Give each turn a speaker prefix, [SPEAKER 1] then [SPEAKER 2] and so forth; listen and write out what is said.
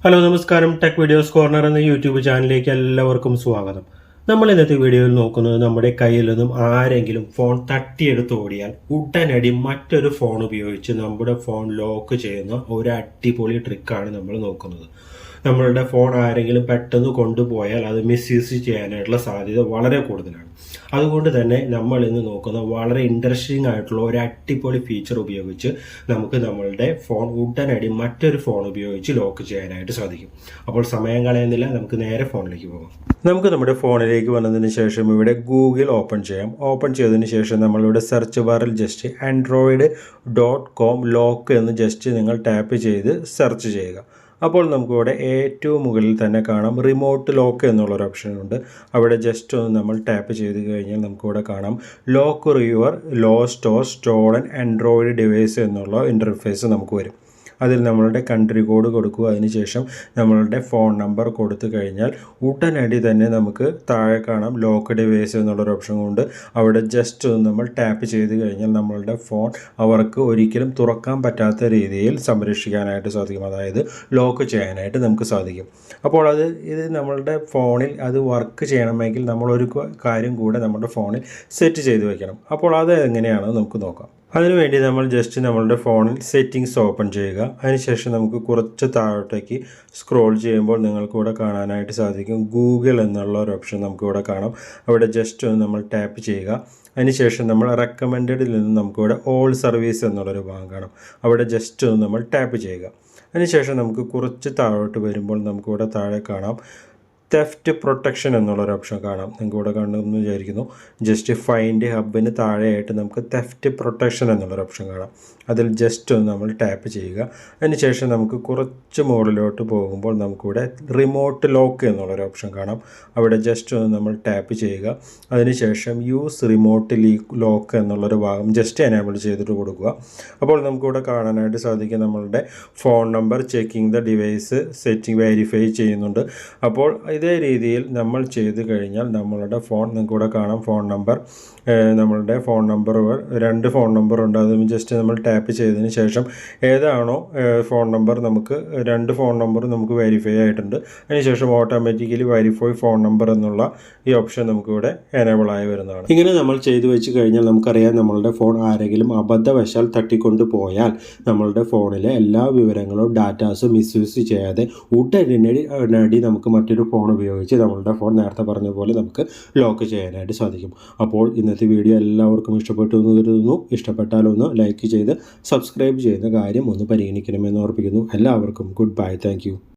[SPEAKER 1] Hello നമസ്കാരം. Tech videos corner എന്ന YouTube ചാനലിലേക്ക് എല്ലാവർക്കും സ്വാഗതം. നമ്മൾ ഇന്നത്തെ വീഡിയോയിൽ നോക്കുന്നത് നമ്മുടെ കയ്യിൽ നിന്നും ആരെങ്കിലും ഫോൺ തട്ടിയെടുത്ത് ഓടിയാൽ ഉടനടി മറ്റൊരു ഫോൺ ഉപയോഗിച്ച് നമ്മുടെ ഫോൺ ലോക്ക് ചെയ്യുന്ന ഒരു അടിപൊളി ട്രിക്കാണ് നമ്മൾ നോക്കുന്നത്. നമ്മളുടെ ഫോൺ ആരെങ്കിലും പെട്ടെന്ന് കൊണ്ടുപോയാൽ അത് മിസ്യൂസ് ചെയ്യാനായിട്ടുള്ള സാധ്യത വളരെ കൂടുതലാണ്. അതുകൊണ്ട് തന്നെ നമ്മൾ ഇന്ന് നോക്കുന്ന വളരെ ഇൻട്രസ്റ്റിംഗ് ആയിട്ടുള്ള ഒരു അടിപൊളി ഫീച്ചർ ഉപയോഗിച്ച് നമുക്ക് നമ്മളുടെ ഫോൺ ഉടനടി മറ്റൊരു ഫോൺ ഉപയോഗിച്ച് ലോക്ക് ചെയ്യാനായിട്ട് സാധിക്കും. അപ്പോൾ സമയം കളയുന്നില്ല, നമുക്ക് നേരെ ഫോണിലേക്ക് പോകാം. നമുക്ക് നമ്മുടെ ഫോണിലേക്ക് വന്നതിന് ശേഷം ഇവിടെ ഗൂഗിൾ ഓപ്പൺ ചെയ്യാം. ഓപ്പൺ ചെയ്തതിന് ശേഷം നമ്മളിവിടെ സെർച്ച് ബാറിൽ ജസ്റ്റ് android.com ലോക്ക് എന്ന് ജസ്റ്റ് നിങ്ങൾ ടാപ്പ് ചെയ്ത് സെർച്ച് ചെയ്യുക. അപ്പോൾ നമുക്കിവിടെ ഏറ്റവും മുകളിൽ തന്നെ കാണാം റിമോട്ട് ലോക്ക് എന്നുള്ളൊരു ഓപ്ഷനുണ്ട്. അവിടെ ജസ്റ്റ് ഒന്ന് നമ്മൾ ടാപ്പ് ചെയ്ത് കഴിഞ്ഞാൽ നമുക്കിവിടെ കാണാം lock your lost or stolen Android device എന്നുള്ള ഇൻ്റർഫേസ് നമുക്ക് വരും. അതിൽ നമ്മളുടെ കൺട്രി കോഡ് കൊടുക്കുക. അതിനുശേഷം നമ്മളുടെ ഫോൺ നമ്പർ കൊടുത്തു കഴിഞ്ഞാൽ ഉടനടി തന്നെ നമുക്ക് താഴെ കാണാം ലോക്ക് ഡിവൈസ് എന്നുള്ളൊരു ഓപ്ഷൻ കൊണ്ട് അവിടെ ജസ്റ്റ് ഒന്ന് നമ്മൾ ടാപ്പ് ചെയ്ത് കഴിഞ്ഞാൽ നമ്മളുടെ ഫോൺ അവർക്ക് ഒരിക്കലും തുറക്കാൻ പറ്റാത്ത രീതിയിൽ സംരക്ഷിക്കാനായിട്ട് സാധിക്കും. അതായത് ലോക്ക് ചെയ്യാനായിട്ട് നമുക്ക് സാധിക്കും. അപ്പോൾ ഇത് നമ്മളുടെ ഫോണിൽ അത് വർക്ക് ചെയ്യണമെങ്കിൽ നമ്മളൊരു കാര്യം കൂടെ നമ്മുടെ ഫോണിൽ സെറ്റ് ചെയ്ത് വെക്കണം. അപ്പോൾ അത് എങ്ങനെയാണെന്ന് നമുക്ക് നോക്കാം. അതിനുവേണ്ടി നമ്മൾ ജസ്റ്റ് നമ്മളുടെ ഫോണിൽ സെറ്റിങ്സ് ഓപ്പൺ ചെയ്യുക. അതിനുശേഷം നമുക്ക് കുറച്ച് താഴോട്ടേക്ക് സ്ക്രോൾ ചെയ്യുമ്പോൾ നിങ്ങൾക്കിവിടെ കാണാനായിട്ട് സാധിക്കും ഗൂഗിൾ എന്നുള്ള ഒരു ഓപ്ഷൻ നമുക്കിവിടെ കാണാം. അവിടെ ജസ്റ്റ് ഒന്ന് നമ്മൾ ടാപ്പ് ചെയ്യുക. അതിനുശേഷം നമ്മൾ റെക്കമെൻഡഡിൽ നിന്ന് നമുക്കിവിടെ ഓൾ സർവീസ് എന്നുള്ളൊരു ഭാഗം കാണാം. അവിടെ ജസ്റ്റ് ഒന്ന് നമ്മൾ ടാപ്പ് ചെയ്യുക. അതിനുശേഷം നമുക്ക് കുറച്ച് താഴോട്ട് വരുമ്പോൾ നമുക്കിവിടെ താഴെ കാണാം തെഫ്റ്റ് പ്രൊട്ടക്ഷൻ എന്നുള്ളൊരു ഓപ്ഷൻ കാണാം. നിങ്ങൾക്ക് ഇവിടെ കാണുമെന്ന് വിചാരിക്കുന്നു. ജസ്റ്റ് ഫൈൻഡ് ഹബിന് താഴെയായിട്ട് നമുക്ക് തെഫ്റ്റ് പ്രൊട്ടക്ഷൻ എന്നുള്ളൊരു ഓപ്ഷൻ കാണാം. അതിൽ ജസ്റ്റ് ഒന്ന് നമ്മൾ ടാപ്പ് ചെയ്യുക. അതിനുശേഷം നമുക്ക് കുറച്ച് മുകളിലോട്ട് പോകുമ്പോൾ നമുക്കിവിടെ റിമോട്ട് ലോക്ക് എന്നുള്ളൊരു ഓപ്ഷൻ കാണാം. അവിടെ ജസ്റ്റ് ഒന്ന് നമ്മൾ ടാപ്പ് ചെയ്യുക. അതിനുശേഷം യൂസ് റിമോട്ട് ലോക്ക് എന്നുള്ളൊരു ഭാഗം ജസ്റ്റ് എനേബിൾ ചെയ്തിട്ട് കൊടുക്കുക. അപ്പോൾ നമുക്കിവിടെ കാണാനായിട്ട് സാധിക്കും നമ്മളുടെ phone number checking the device setting verify ചെയ്യുന്നുണ്ട്. അപ്പോൾ ഇതേ രീതിയിൽ നമ്മൾ ചെയ്ത് കഴിഞ്ഞാൽ നമ്മളുടെ ഫോൺ നിങ്ങൾക്കിവിടെ കാണാം ഫോൺ നമ്പർ നമ്മളുടെ ഫോൺ നമ്പറുകൾ 2 ഫോൺ നമ്പറുണ്ട്. അതും ജസ്റ്റ് നമ്മൾ ടാപ്പ് ചെയ്തതിന് ശേഷം ഏതാണോ ഫോൺ നമ്പർ നമുക്ക് 2 ഫോൺ നമ്പർ നമുക്ക് വെരിഫൈ ആയിട്ടുണ്ട്. അതിനുശേഷം ഓട്ടോമാറ്റിക്കലി വെരിഫൈ ഫോൺ നമ്പർ എന്നുള്ള ഈ ഓപ്ഷൻ നമുക്കിവിടെ എനേബിൾ ആയി വരുന്നതാണ്. ഇങ്ങനെ നമ്മൾ ചെയ്തു വെച്ച് കഴിഞ്ഞാൽ നമുക്കറിയാം നമ്മളുടെ ഫോൺ ആരെങ്കിലും അബദ്ധവശാൽ തട്ടിക്കൊണ്ട് പോയാൽ നമ്മളുടെ ഫോണിലെ എല്ലാ വിവരങ്ങളും ഡാറ്റാസും മിസ്യൂസ് ചെയ്യാതെ ഉടനടി നമുക്ക് മറ്റൊരു ഫോൺ ഉപയോഗിച്ച് നമ്മളുടെ ഫോൺ നേരത്തെ പറഞ്ഞ പോലെ നമുക്ക് ലോക്ക് ചെയ്യാനായിട്ട് സാധിക്കും. അപ്പോൾ ഇന്നത്തെ വീഡിയോ എല്ലാവർക്കും ഇഷ്ടപ്പെട്ടു എന്ന് കരുതുന്നു. ഇഷ്ടപ്പെട്ടാലൊന്ന് ലൈക്ക് ചെയ്ത് സബ്സ്ക്രൈബ് ചെയ്യുന്ന കാര്യം ഒന്ന് പരിഗണിക്കണമെന്ന് ഓർപ്പിക്കുന്നു. എല്ലാവർക്കും ഗുഡ് ബൈ. Thank you.